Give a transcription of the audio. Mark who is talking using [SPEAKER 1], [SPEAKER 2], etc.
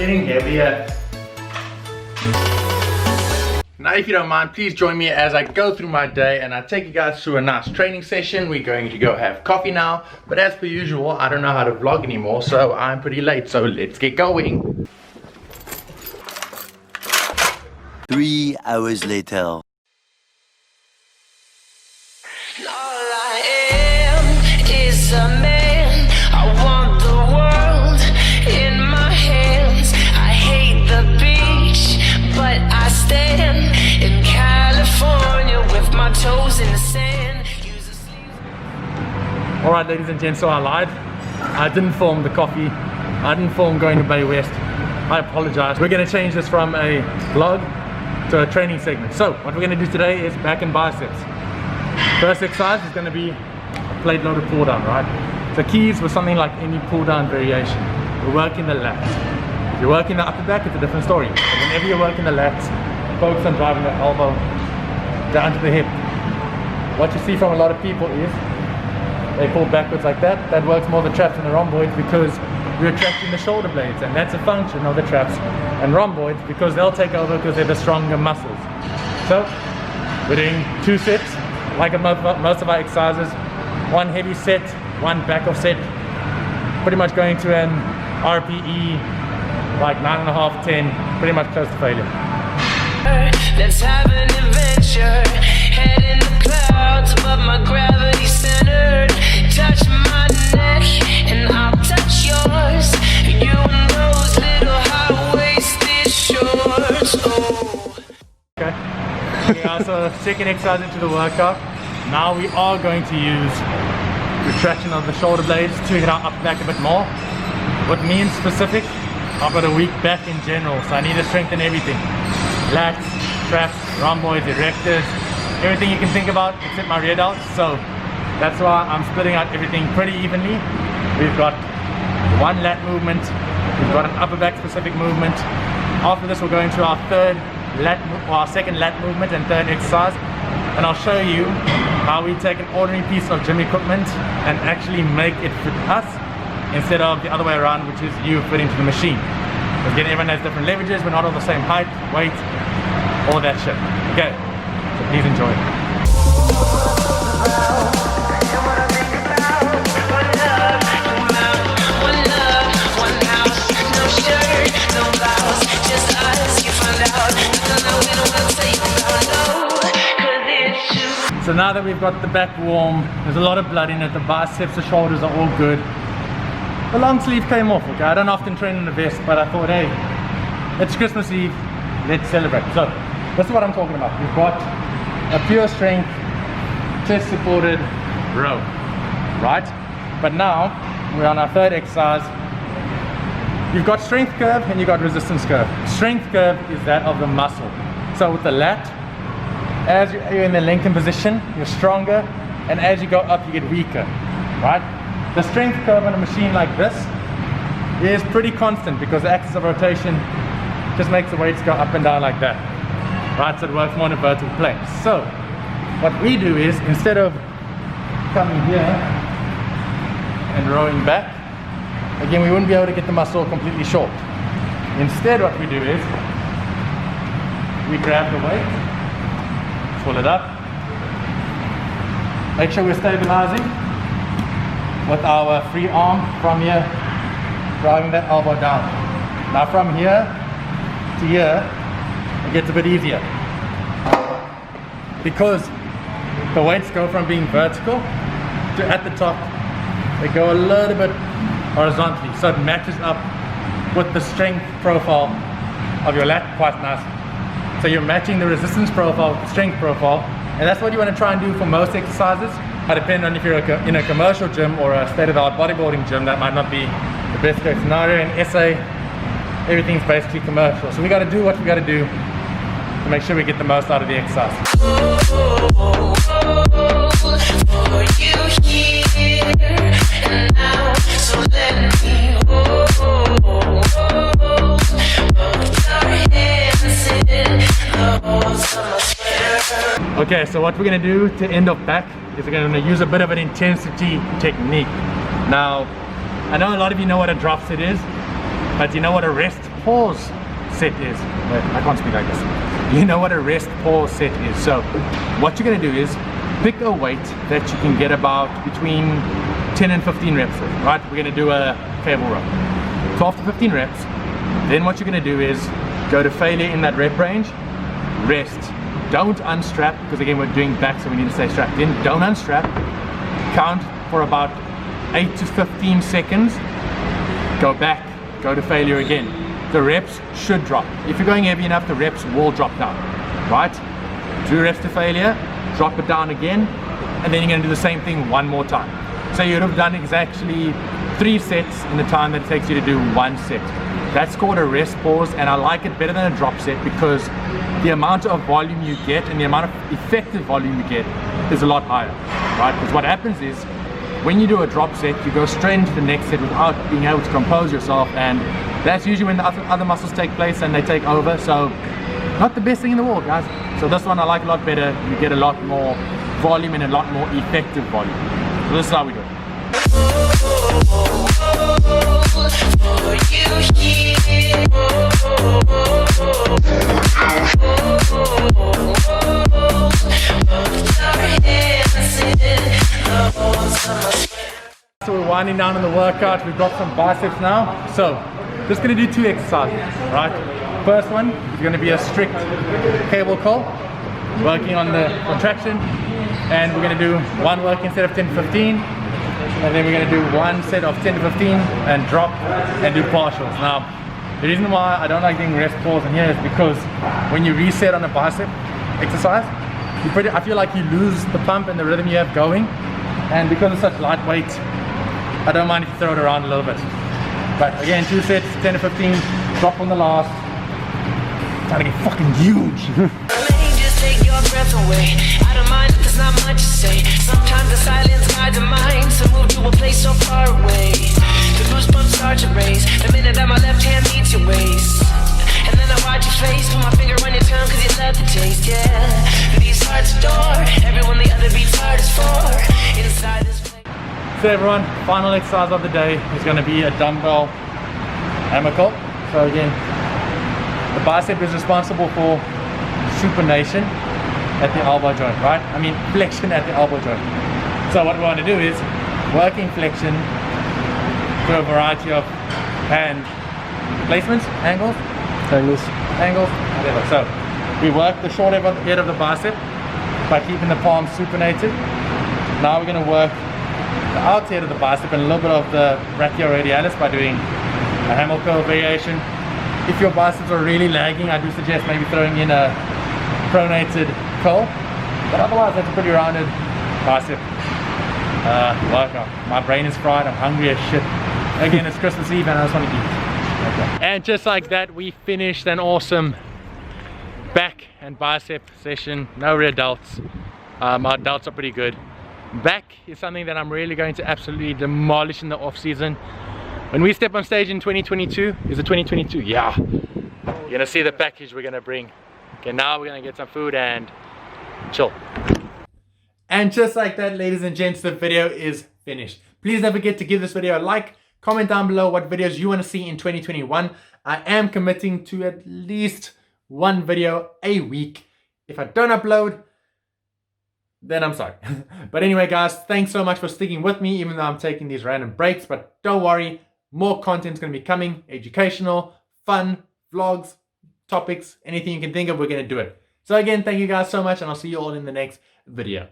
[SPEAKER 1] getting heavier. Now if you don't mind, please join me as I go through my day and I take you guys through a nice training session. We're going to go have coffee now, but as per usual, I don't know how to vlog anymore, so I'm pretty late, so let's get going.
[SPEAKER 2] 3 hours later.
[SPEAKER 1] Alright ladies and gents, so I lied. I didn't film the coffee. I didn't film going to Bay West. I apologize. We're going to change this from a vlog to a training segment. So what we're going to do today is back and biceps. First exercise is going to be a plate loaded pull down, right? So keys with something like any pull down variation. We're working the lats. If you're working the upper back, it's a different story. But whenever you're working the lats, focus on driving the elbow down to the hip. What you see from a lot of people is they pull backwards like that. That works more the traps and the rhomboids because we're attracting the shoulder blades, and that's a function of the traps and rhomboids because they'll take over because they're the stronger muscles. So we're doing 2 sets like most of our exercises. 1 heavy set, 1 back off set. Pretty much going to an RPE like 9.5, 10, pretty much close to failure.
[SPEAKER 3] Let's have an adventure. Head in the clouds above my gravity centered. Touch my neck and I'll touch yours. You and those little high-waisted shorts. Oh.
[SPEAKER 1] Okay. So second exercise into the workout. Now we are going to use retraction of the shoulder blades to hit our upper back a bit more. What means specific? I've got a weak back in general, so I need to strengthen everything. Lats, traps, rhomboids, erectors, everything you can think about except my rear delts. So that's why I'm splitting out everything pretty evenly. We've got 1 lat movement, we've got an upper back specific movement. After this we're going to our second lat movement and third exercise, and I'll show you how we take an ordinary piece of gym equipment and actually make it fit us instead of the other way around, which is you fitting to the machine. Because again, everyone has different leverages, we're not all the same height, weight, all that shit. Okay, so please enjoy. So now that we've got the back warm, there's a lot of blood in it, the biceps, the shoulders are all good. The long sleeve came off, okay? I don't often train in a vest, but I thought, hey, it's Christmas Eve, let's celebrate. So, this is what I'm talking about. We've got a pure strength, chest supported row, right? But now, we're on our third exercise. You've got strength curve and you've got resistance curve. Strength curve is that of the muscle. So with the lat, as you're in the lengthened position, you're stronger, and as you go up, you get weaker, right? The strength curve on a machine like this is pretty constant because the axis of rotation just makes the weights go up and down like that, right? So it works more in a vertical plane. So what we do is, instead of coming here and rowing back, again, we wouldn't be able to get the muscle completely short. Instead, what we do is we grab the weight, pull it up, make sure we're stabilizing with our free arm from here, driving that elbow down. Now from here to here, it gets a bit easier because the weights go from being vertical to at the top, they go a little bit horizontally, so it matches up with the strength profile of your lat quite nicely. So you're matching the resistance profile with the strength profile, and that's what you want to try and do for most exercises. But depending on if you're in a commercial gym or a state-of-the-art bodybuilding gym, that might not be the best case scenario. In SA, everything's basically commercial. So we got to do what we got to do to make sure we get the most out of the exercise. Okay, so what we're going to do to end up back is we're going to use a bit of an intensity technique. Now, I know a lot of you know what a drop sit is, but you know what a rest pause set is. Wait, I can't speak like this. You know what a rest pause set is. So what you're going to do is pick a weight that you can get about between 10 and 15 reps with, right? We're going to do a cable row. 12 to 15 reps. Then what you're going to do is go to failure in that rep range, rest. Don't unstrap, because again we're doing back, so we need to stay strapped in. Don't unstrap. Count for about 8 to 15 seconds. Go back, go to failure again. The reps should drop. If you're going heavy enough, the reps will drop down, right? Do reps to failure, drop it down again, and then you're going to do the same thing one more time. So you would have done exactly 3 sets in the time that it takes you to do 1 set. That's called a rest pause, and I like it better than a drop set because the amount of volume you get and the amount of effective volume you get is a lot higher, right? Because what happens is when you do a drop set, you go straight into the next set without being able to compose yourself, and that's usually when the other muscles take place and they take over. So not the best thing in the world, guys. So this one I like a lot better. You get a lot more volume and a lot more effective volume. So this is how we do it. So we're winding down on the workout. We've got some biceps now. So just gonna do 2 exercises, right? First one is gonna be a strict cable curl, working on the contraction, and we're gonna do 1 working set of 10 to 15, and then we're gonna do 1 set of 10 to 15 and drop and do partials. Now, the reason why I don't like doing rest pause in here is because when you reset on a bicep exercise, I feel like you lose the pump and the rhythm you have going, and because it's such lightweight, I don't mind if you throw it around a little bit. But again, 2 sets, 10 to 15, drop on the last. Trying to get fucking huge.
[SPEAKER 3] Just take your breath away. I don't mind if there's not much to say. Sometimes the silence guides the mind to move to a place so far away. The goosebumps start to raise the minute that my left hand meets your waist. And then I watch your face, put my finger on your tongue cause you love the taste, yeah. These hearts adore everyone the other beats hard is for. Inside this place.
[SPEAKER 1] So everyone, final exercise of the day is going to be a dumbbell hammer curl. So again, the bicep is responsible for supination at the elbow joint, right? I mean flexion at the elbow joint. So what we want to do is working flexion through a variety of hand placements, angles, whatever. So we work the short head of the bicep by keeping the palms supinated. Now we're going to work the outside of the bicep and a little bit of the brachioradialis by doing a hammer curl variation. If your biceps are really lagging, I do suggest maybe throwing in a pronated curl, but otherwise that's a pretty rounded bicep workout. My brain is fried, I'm hungry as shit. Again, it's Christmas Eve and I just want to eat. Okay. And just like that, we finished an awesome back and bicep session. No rear delts. Our delts are pretty good. Back is something that I'm really going to absolutely demolish in the off season. When we step on stage in 2022, is it 2022? Yeah. You're gonna see the package we're gonna bring. Okay, now we're gonna get some food and chill. And just like that, ladies and gents, the video is finished. Please don't forget to give this video a like, comment down below what videos you wanna see in 2021. I am committing to at least 1 video a week. If I don't upload, then I'm sorry. But anyway, guys, thanks so much for sticking with me, even though I'm taking these random breaks. But don't worry, more content's going to be coming. Educational, fun, vlogs, topics, anything you can think of, we're going to do it. So again, thank you guys so much, and I'll see you all in the next video.